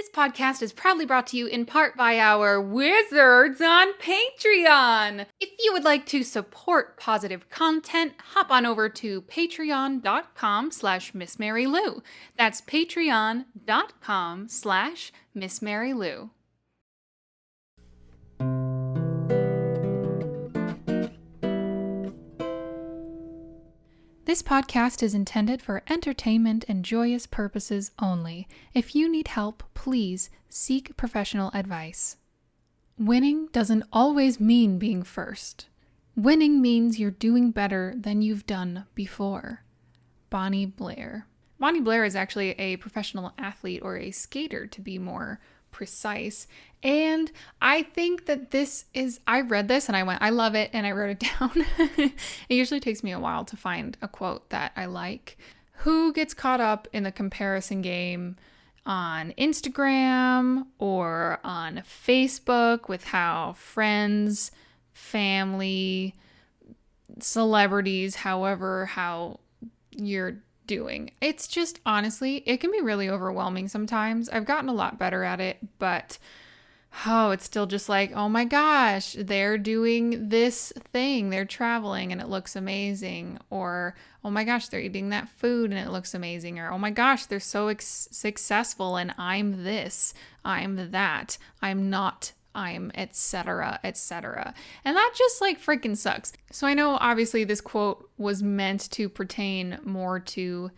This podcast is proudly brought to you in part by our wizards on Patreon. If you would like to support positive content, hop on over to patreon.com/MissMaryLou. That's patreon.com/MissMaryLou. This podcast is intended for entertainment and joyous purposes only. If you need help, please seek professional advice. Winning doesn't always mean being first. Winning means you're doing better than you've done before. Bonnie Blair. Bonnie Blair is actually a professional athlete, or a skater to be more precise. And I think that I read this and I went, I love it, and I wrote it down. It usually takes me a while to find a quote that I like. Who gets caught up in the comparison game on Instagram or on Facebook with how friends, family, celebrities, how you're doing? It's just, honestly, it can be really overwhelming sometimes. I've gotten a lot better at it, but it's still just like, oh my gosh, they're doing this thing, they're traveling and it looks amazing, or oh my gosh, they're eating that food and it looks amazing, or oh my gosh, they're so successful and I'm this, I'm that, I'm not, I'm etc., etc. And that just like freaking sucks. So I know obviously this quote was meant to pertain more to,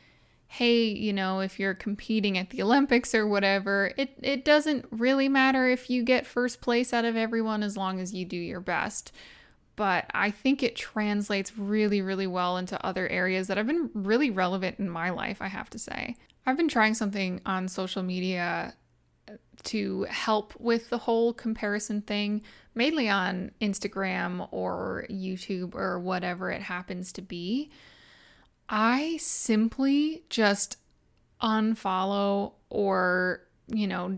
hey, if you're competing at the Olympics or whatever, it doesn't really matter if you get first place out of everyone as long as you do your best. But I think it translates really, really well into other areas that have been really relevant in my life, I have to say. I've been trying something on social media to help with the whole comparison thing, mainly on Instagram or YouTube or whatever it happens to be. I simply just unfollow or,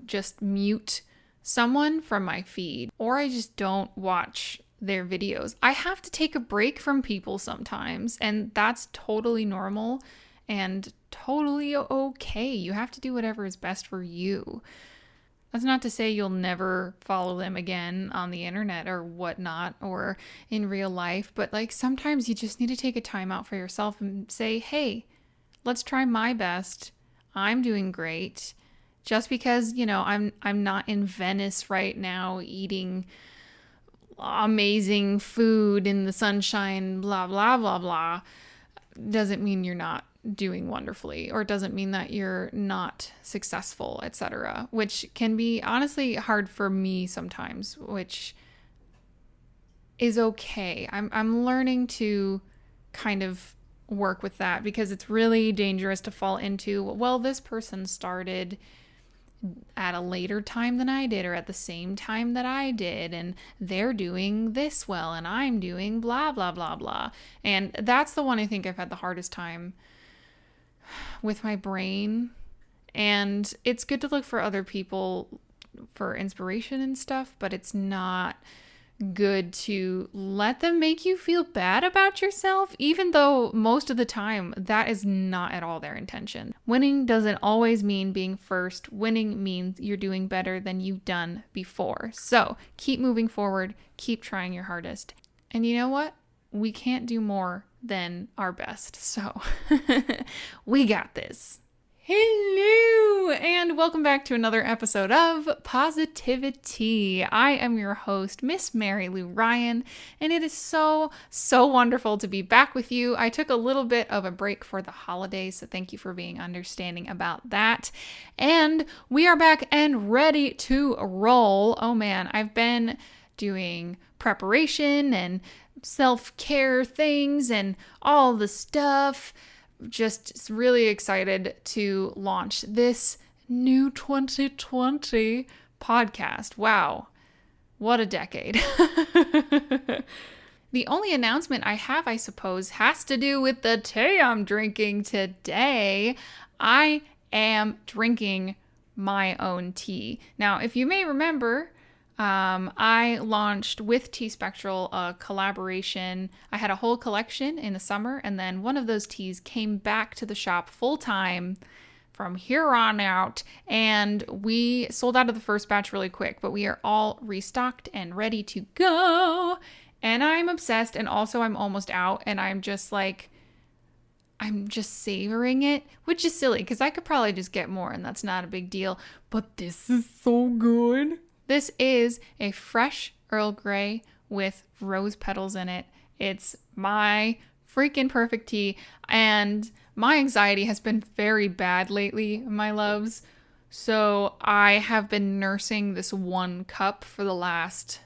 just mute someone from my feed, or I just don't watch their videos. I have to take a break from people sometimes, and that's totally normal and totally okay. You have to do whatever is best for you. That's not to say you'll never follow them again on the internet or whatnot or in real life, but like sometimes you just need to take a time out for yourself and say, hey, let's try my best. I'm doing great. Just because, I'm not in Venice right now eating amazing food in the sunshine, blah, blah, blah, blah, doesn't mean you're not doing wonderfully, or doesn't mean that you're not successful, etc., which can be honestly hard for me sometimes, which is okay. I'm learning to kind of work with that, because it's really dangerous to fall into, well, this person started at a later time than I did, or at the same time that I did, and they're doing this well and I'm doing blah, blah, blah, blah. And that's the one I think I've had the hardest time with my brain. And it's good to look for other people for inspiration and stuff, but it's not good to let them make you feel bad about yourself, even though most of the time that is not at all their intention. Winning doesn't always mean being first. Winning means you're doing better than you've done before. So keep moving forward, keep trying your hardest. And you know what? We can't do more than our best. So we got this. Hello, and welcome back to another episode of PositiviTea. I am your host, Miss Mary Lou Ryan, and it is so wonderful to be back with you. I took a little bit of a break for the holidays, so thank you for being understanding about that. And we are back and ready to roll. Oh man, I've been doing preparation and self-care things and all the stuff. Just really excited to launch this new 2020 podcast. Wow, what a decade. The only announcement I have, I suppose, has to do with the tea I'm drinking today. I am drinking my own tea. Now, if you may remember, I launched with Tea Spectral a collaboration. I had a whole collection in the summer, and then one of those teas came back to the shop full time from here on out. And we sold out of the first batch really quick, but we are all restocked and ready to go. And I'm obsessed. And also I'm almost out, and I'm just savoring it, which is silly because I could probably just get more and that's not a big deal. But this is so good. This is a fresh Earl Grey with rose petals in it. It's my freaking perfect tea. And my anxiety has been very bad lately, my loves. So I have been nursing this 1 cup for the last,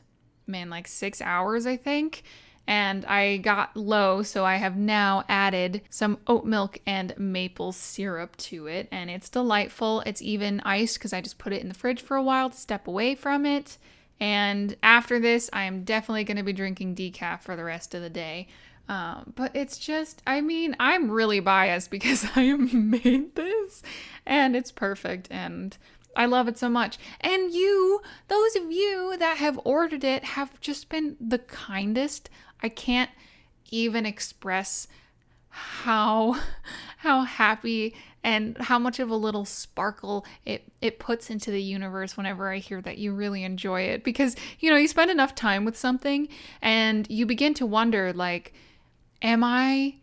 6 hours, I think. And I got low, so I have now added some oat milk and maple syrup to it. And it's delightful. It's even iced because I just put it in the fridge for a while to step away from it. And after this, I am definitely going to be drinking decaf for the rest of the day. But it's just, I'm really biased because I made this and it's perfect and I love it so much. And those of you that have ordered it have just been the kindest. I can't even express how happy and how much of a little sparkle it puts into the universe whenever I hear that you really enjoy it. Because, you spend enough time with something and you begin to wonder, am I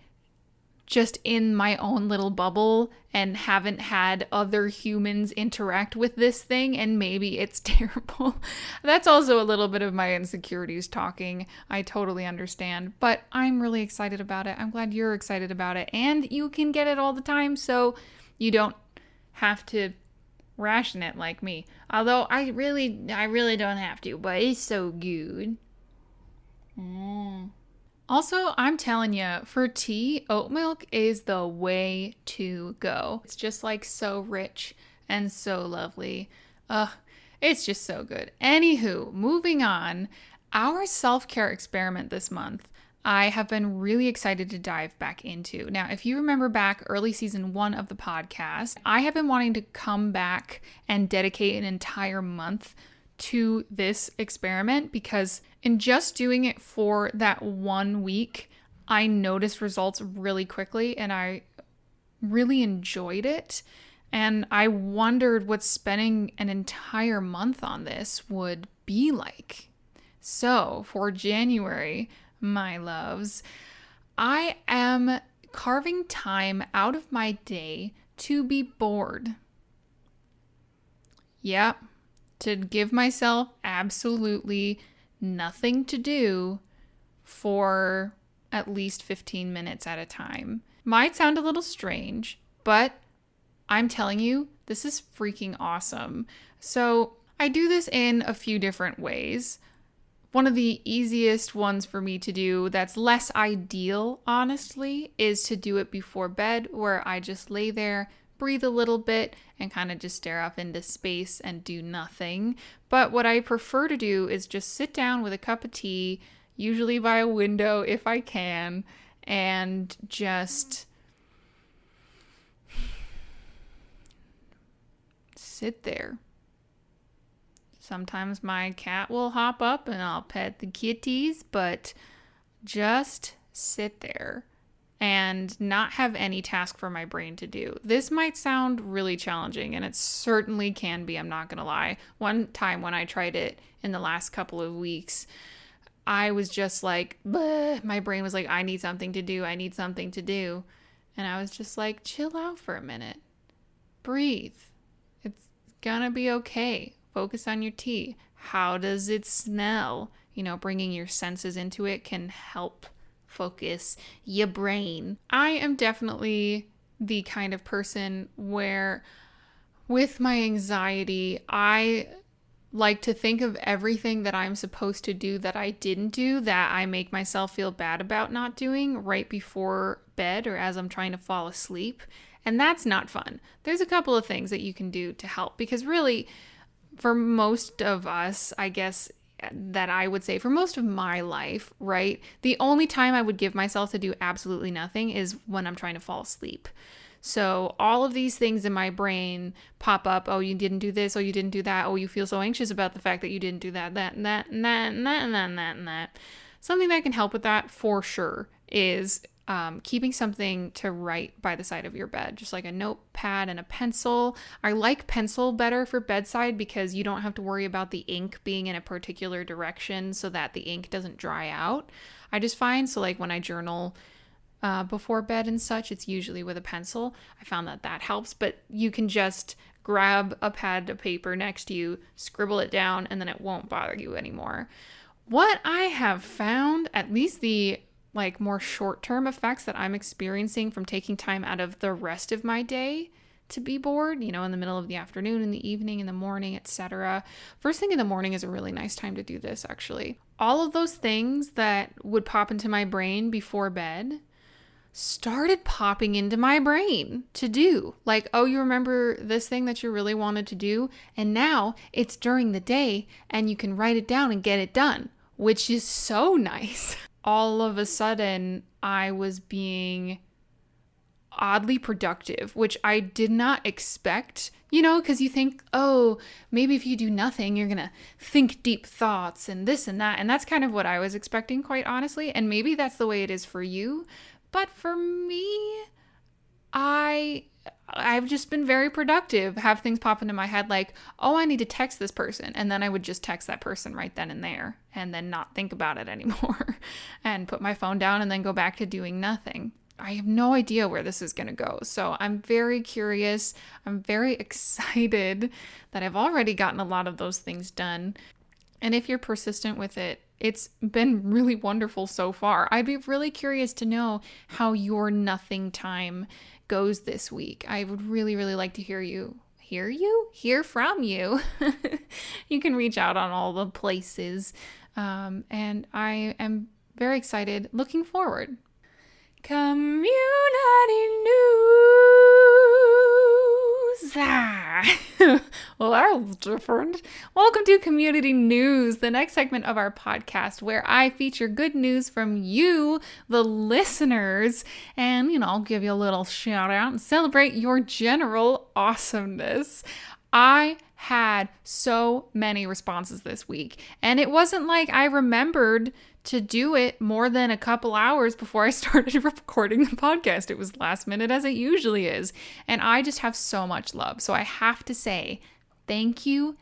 just in my own little bubble and haven't had other humans interact with this thing and maybe it's terrible? That's also a little bit of my insecurities talking. I totally understand, but I'm really excited about it. I'm glad you're excited about it, and you can get it all the time, so you don't have to ration it like me. Although I really don't have to, but it's so good. Also, I'm telling you, for tea, oat milk is the way to go. It's just so rich and so lovely. It's just so good. Anywho, moving on, our self-care experiment this month, I have been really excited to dive back into. Now, if you remember back early season 1 of the podcast, I have been wanting to come back and dedicate an entire month to this experiment because in just doing it for that 1 week, I noticed results really quickly and I really enjoyed it. And I wondered what spending an entire month on this would be like. So for January, my loves, I am carving time out of my day to be bored. Yep. To give myself absolutely nothing to do for at least 15 minutes at a time. Might sound a little strange, but I'm telling you, this is freaking awesome. So I do this in a few different ways. One of the easiest ones for me to do that's less ideal, honestly, is to do it before bed, where I just lay there, breathe a little bit, and kind of just stare off into space and do nothing. But what I prefer to do is just sit down with a cup of tea, usually by a window if I can, and just sit there. Sometimes my cat will hop up and I'll pet the kitties, but just sit there and not have any task for my brain to do. This might sound really challenging, and it certainly can be, I'm not gonna lie. One time when I tried it in the last couple of weeks, I was just bleh. My brain was I need something to do, I need something to do. And I was just chill out for a minute. Breathe. It's gonna be okay. Focus on your tea. How does it smell? Bringing your senses into it can help focus your brain. I am definitely the kind of person where with my anxiety, I like to think of everything that I'm supposed to do that I didn't do, that I make myself feel bad about not doing right before bed or as I'm trying to fall asleep. And that's not fun. There's a couple of things that you can do to help, because really, for most of us, I guess that I would say for most of my life, right? The only time I would give myself to do absolutely nothing is when I'm trying to fall asleep. So all of these things in my brain pop up. Oh, you didn't do this. Oh, you didn't do that. Oh, you feel so anxious about the fact that you didn't do that, that, and that, and that, and that, and that, and that, and that. Something that can help with that for sure is keeping something to write by the side of your bed, just like a notepad and a pencil. I like pencil better for bedside because you don't have to worry about the ink being in a particular direction so that the ink doesn't dry out. I just find, so like when I journal before bed and such, it's usually with a pencil. I found that helps, but you can just grab a pad of paper next to you, scribble it down, and then it won't bother you anymore. What I have found, at least the like more short-term effects that I'm experiencing from taking time out of the rest of my day to be bored, in the middle of the afternoon, in the evening, in the morning, etc. First thing in the morning is a really nice time to do this, actually. All of those things that would pop into my brain before bed started popping into my brain to do. Like, oh, you remember this thing that you really wanted to do? And now it's during the day and you can write it down and get it done, which is so nice. All of a sudden, I was being oddly productive, which I did not expect, because you think, oh, maybe if you do nothing, you're going to think deep thoughts and this and that. And that's kind of what I was expecting, quite honestly. And maybe that's the way it is for you. But for me, I've just been very productive, have things pop into my head like, oh, I need to text this person. And then I would just text that person right then and there and then not think about it anymore and put my phone down and then go back to doing nothing. I have no idea where this is going to go. So I'm very curious. I'm very excited that I've already gotten a lot of those things done. And if you're persistent with it, it's been really wonderful so far. I'd be really curious to know how your nothing time goes this week. I would really, really like to hear from you. You can reach out on all the places. And I am very excited, looking forward. Community news. Well, that was different. Welcome to Community News, the next segment of our podcast where I feature good news from you, the listeners, and, I'll give you a little shout out and celebrate your general awesomeness. I had so many responses this week, and it wasn't like I remembered to do it more than a couple hours before I started recording the podcast. It was last minute, as it usually is, and I just have so much love. So I have to say thank you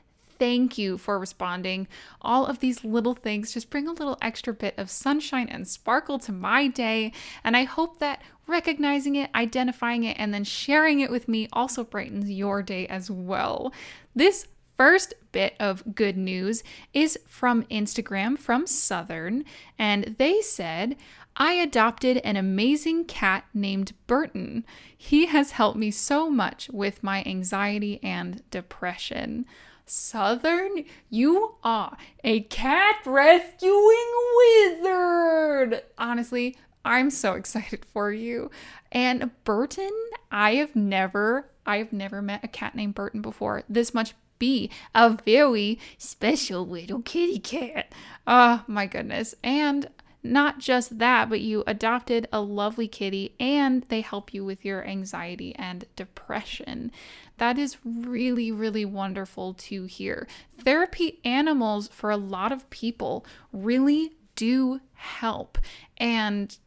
for responding. All of these little things just bring a little extra bit of sunshine and sparkle to my day, and I hope that recognizing it, identifying it, and then sharing it with me also brightens your day as well. This first bit of good news is from Instagram, from Southern, and they said, I adopted an amazing cat named Burton. He has helped me so much with my anxiety and depression. Southern, you are a cat rescuing wizard. Honestly, I'm so excited for you. And Burton, I have never met a cat named Burton before. This must be a very special little kitty cat. Oh my goodness. And not just that, but you adopted a lovely kitty and they help you with your anxiety and depression. That is really, really wonderful to hear. Therapy animals for a lot of people really do help. And,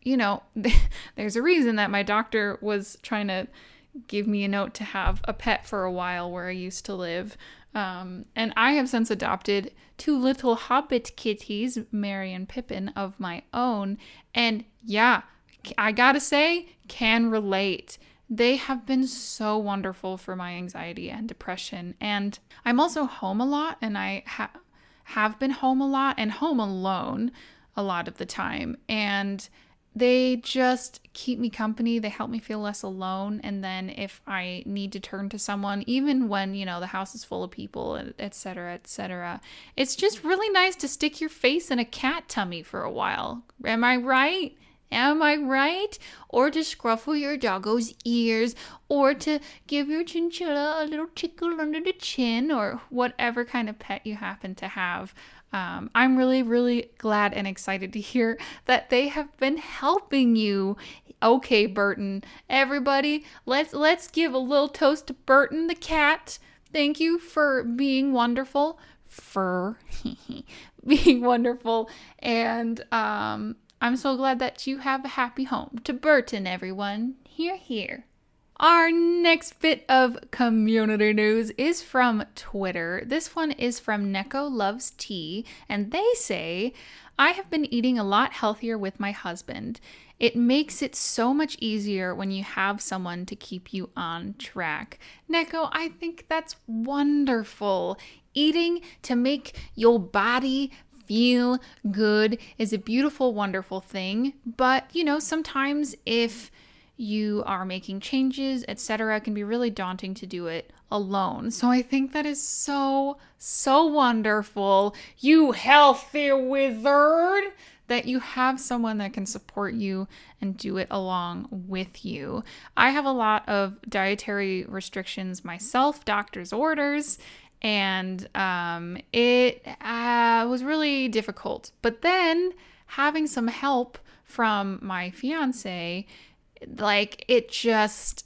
there's a reason that my doctor was trying to give me a note to have a pet for a while where I used to live. And I have since adopted 2 little hobbit kitties, Mary and Pippin, of my own. And yeah, I gotta say, can relate. They have been so wonderful for my anxiety and depression. And I'm also home a lot, and I have been home a lot and home alone a lot of the time. And they just keep me company. They help me feel less alone. And then if I need to turn to someone, even when, the house is full of people, etc., it's just really nice to stick your face in a cat tummy for a while. Am I right? Or to scruffle your doggo's ears, or to give your chinchilla a little tickle under the chin, or whatever kind of pet you happen to have. I'm really, really glad and excited to hear that they have been helping you. Okay, Burton. Everybody, let's give a little toast to Burton the cat. Thank you for being wonderful. Being wonderful. And I'm so glad that you have a happy home. To Burton, everyone. Hear, hear. Our next bit of community news is from Twitter. This one is from Neko Loves Tea, and they say, I have been eating a lot healthier with my husband. It makes it so much easier when you have someone to keep you on track. Neko, I think that's wonderful. Eating to make your body feel good is a beautiful, wonderful thing. But, sometimes if you are making changes, etc., it can be really daunting to do it alone. So I think that is so, so wonderful, you healthy wizard, that you have someone that can support you and do it along with you. I have a lot of dietary restrictions myself, doctor's orders, and it was really difficult. But then having some help from my fiance,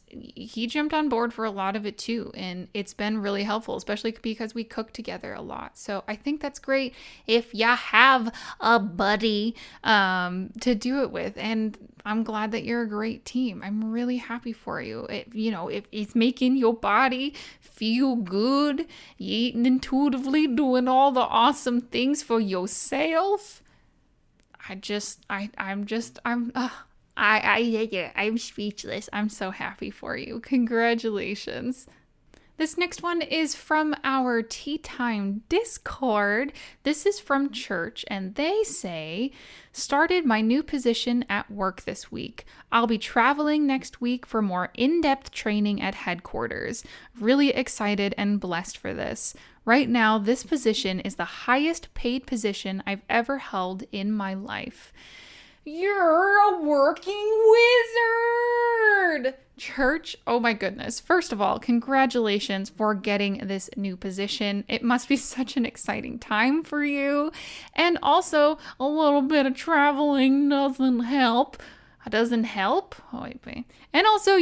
he jumped on board for a lot of it too. And it's been really helpful, especially because we cook together a lot. So I think that's great if you have a buddy to do it with. And I'm glad that you're a great team. I'm really happy for you. If it's making your body feel good, you eating intuitively, doing all the awesome things for yourself. I'm speechless. I'm so happy for you. Congratulations. This next one is from our Tea Time Discord. This is from church, and they say, started my new position at work this week. I'll be traveling next week for more in-depth training at headquarters. Really excited and blessed for this. Right now, this position is the highest paid position I've ever held in my life. You're a working wizard! Church, oh my goodness. First of all, congratulations for getting this new position. It must be such an exciting time for you. And also, a little bit of traveling doesn't help. Doesn't help? Oh, wait. And also,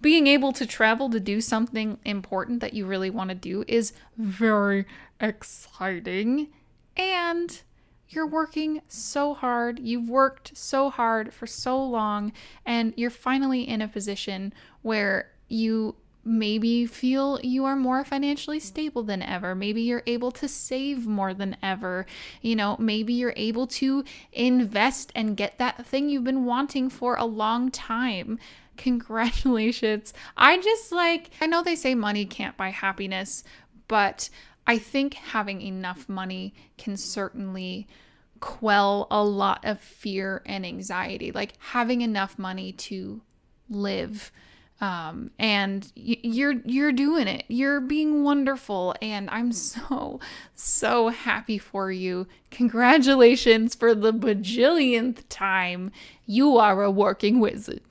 being able to travel to do something important that you really want to do is very exciting. And you're working so hard. You've worked so hard for so long, and you're finally in a position where you maybe feel you are more financially stable than ever. Maybe you're able to save more than ever. Maybe you're able to invest and get that thing you've been wanting for a long time. Congratulations. I know they say money can't buy happiness, but I think having enough money can certainly quell a lot of fear and anxiety, like having enough money to live. And you're doing it. You're being wonderful. And I'm so, so happy for you. Congratulations for the bajillionth time. You are a working wizard.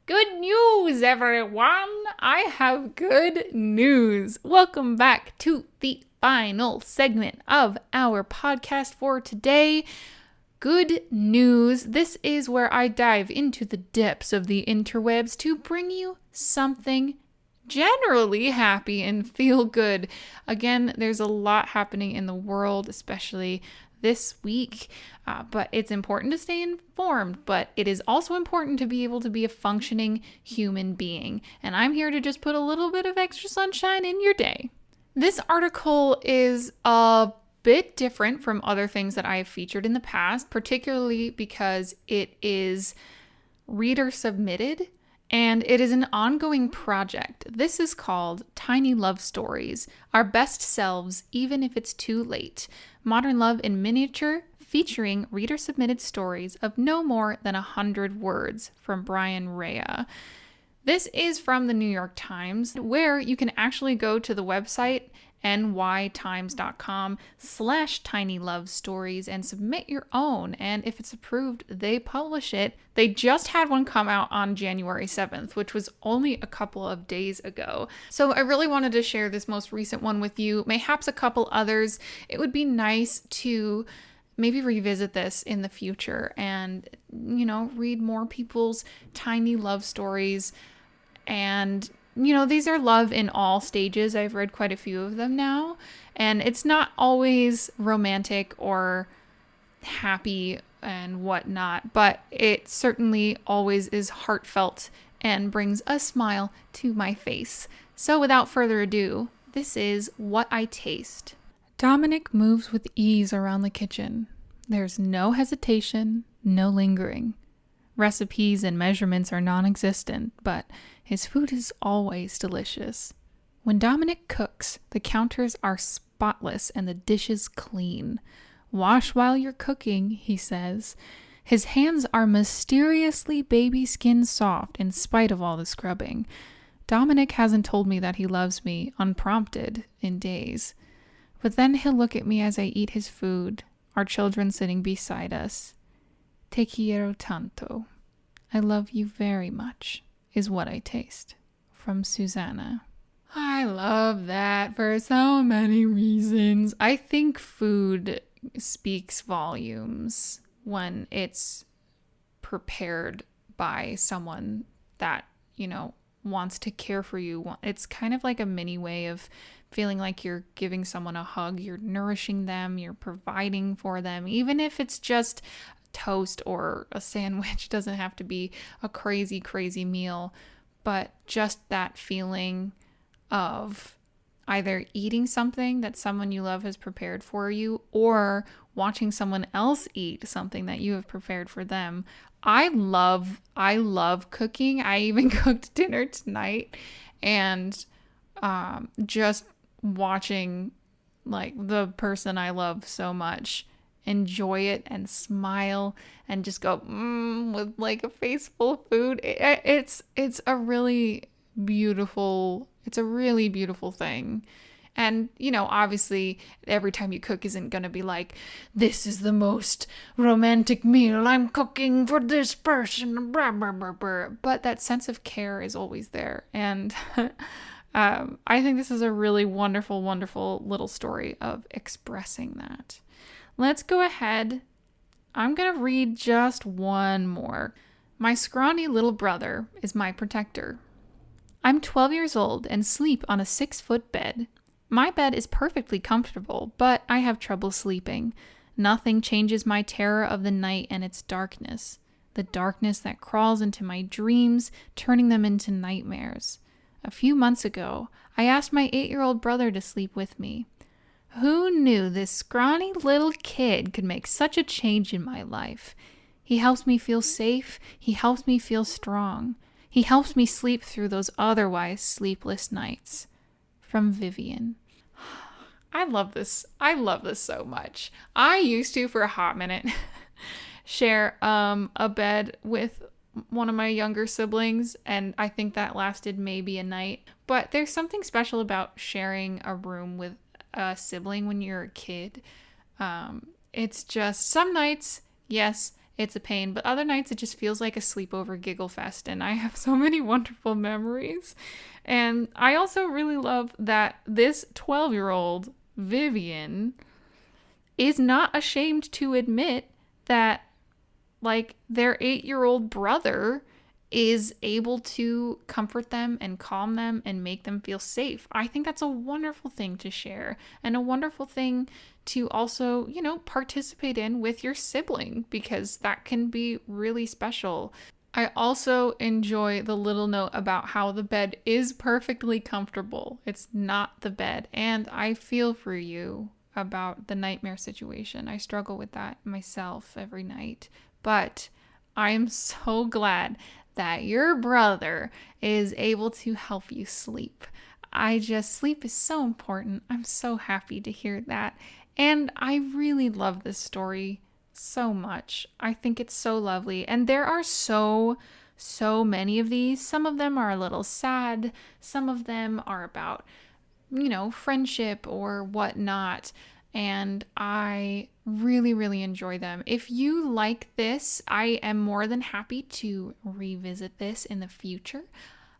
Good news, everyone! I have good news. Welcome back to the final segment of our podcast for today. Good news. This is where I dive into the depths of the interwebs to bring you something generally happy and feel good. Again, there's a lot happening in the world, especially this week, but it's important to stay informed, but it is also important to be able to be a functioning human being. And I'm here to just put a little bit of extra sunshine in your day. This article is a bit different from other things that I have featured in the past, particularly because it is reader submitted and it is an ongoing project. This is called Tiny Love Stories, Our Best Selves, Even If It's Too Late. Modern Love in Miniature, featuring reader-submitted stories of no more than 100 words from Brian Rea. This is from the New York Times, where you can actually go to the website nytimes.com/tinylovestories and submit your own. And if it's approved, they publish it. They just had one come out on January 7th, which was only a couple of days ago. So I really wanted to share this most recent one with you, mayhaps a couple others. It would be nice to maybe revisit this in the future and, read more people's tiny love stories. And these are love in all stages. I've read quite a few of them now, and it's not always romantic or happy and whatnot, but it certainly always is heartfelt and brings a smile to my face. So without further ado, this is What I Taste. Dominic moves with ease around the kitchen. There's no hesitation, no lingering. Recipes and measurements are non-existent, but his food is always delicious. When Dominic cooks, the counters are spotless and the dishes clean. Wash while you're cooking, he says. His hands are mysteriously baby skin soft in spite of all the scrubbing. Dominic hasn't told me that he loves me unprompted in days. But then he'll look at me as I eat his food, our children sitting beside us. Te quiero tanto. I love you very much, is what I taste. From Susanna. I love that for so many reasons. I think food speaks volumes when it's prepared by someone that, wants to care for you. It's kind of like a mini way of feeling like you're giving someone a hug, you're nourishing them, you're providing for them, even if it's just toast or a sandwich. Doesn't have to be a crazy, crazy meal, but just that feeling of either eating something that someone you love has prepared for you or watching someone else eat something that you have prepared for them. I love cooking. I even cooked dinner tonight, and just watching like the person I love so much enjoy it and smile and just go with like a face full of food. It's a really beautiful thing. And, obviously every time you cook isn't going to be like, this is the most romantic meal I'm cooking for this person, blah, blah, blah, blah. But that sense of care is always there. And I think this is a really wonderful, wonderful little story of expressing that. Let's go ahead. I'm going to read just one more. My scrawny little brother is my protector. I'm 12 years old and sleep on a 6-foot bed. My bed is perfectly comfortable, but I have trouble sleeping. Nothing changes my terror of the night and its darkness. The darkness that crawls into my dreams, turning them into nightmares. A few months ago, I asked my 8-year-old brother to sleep with me. Who knew this scrawny little kid could make such a change in my life? He helps me feel safe. He helps me feel strong. He helps me sleep through those otherwise sleepless nights. From Vivian. I love this. I love this so much. I used to, for a hot minute, share a bed with one of my younger siblings, and I think that lasted maybe a night. But there's something special about sharing a room with a sibling when you're a kid. It's just some nights, yes, it's a pain, but other nights it just feels like a sleepover giggle fest, and I have so many wonderful memories. And I also really love that this 12-year-old Vivian is not ashamed to admit that like their 8-year-old brother is able to comfort them and calm them and make them feel safe. I think that's a wonderful thing to share and a wonderful thing to also, participate in with your sibling, because that can be really special. I also enjoy the little note about how the bed is perfectly comfortable. It's not the bed. And I feel for you about the nightmare situation. I struggle with that myself every night. But I am so glad that your brother is able to help you sleep. Sleep is so important. I'm so happy to hear that. And I really love this story so much. I think it's so lovely. And there are so many of these. Some of them are a little sad. Some of them are about, friendship or whatnot. And I really, really enjoy them. If you like this, I am more than happy to revisit this in the future.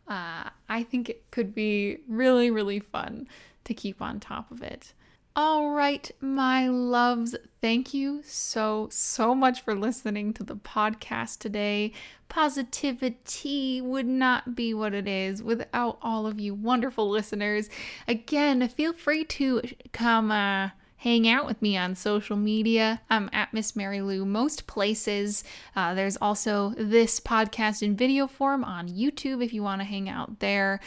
I think it could be really, really fun to keep on top of it. All right, my loves, thank you so much for listening to the podcast today. PositiviTea would not be what it is without all of you wonderful listeners. Again, feel free to come hang out with me on social media. I'm at Miss Mary Lou most places. There's also this podcast in video form on YouTube if you want to hang out there.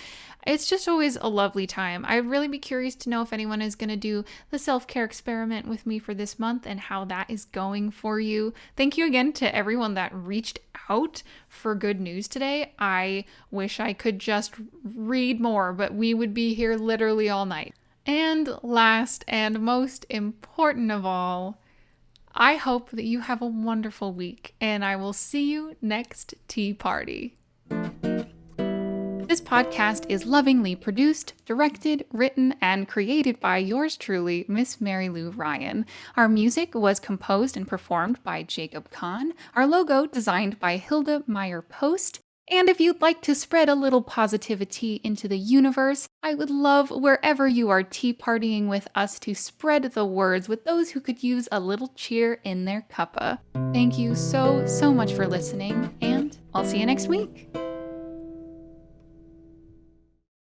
It's just always a lovely time. I'd really be curious to know if anyone is going to do the self-care experiment with me for this month and how that is going for you. Thank you again to everyone that reached out for good news today. I wish I could just read more, but we would be here literally all night. And last and most important of all, I hope that you have a wonderful week, and I will see you next tea party. This podcast is lovingly produced, directed, written, and created by yours truly, Miss Mary Lou Ryan. Our music was composed and performed by Jacob Kahn. Our logo designed by Hilda Meyer-Post. And if you'd like to spread a little positivity into the universe, I would love wherever you are tea partying with us to spread the words with those who could use a little cheer in their cuppa. Thank you so much for listening, and I'll see you next week.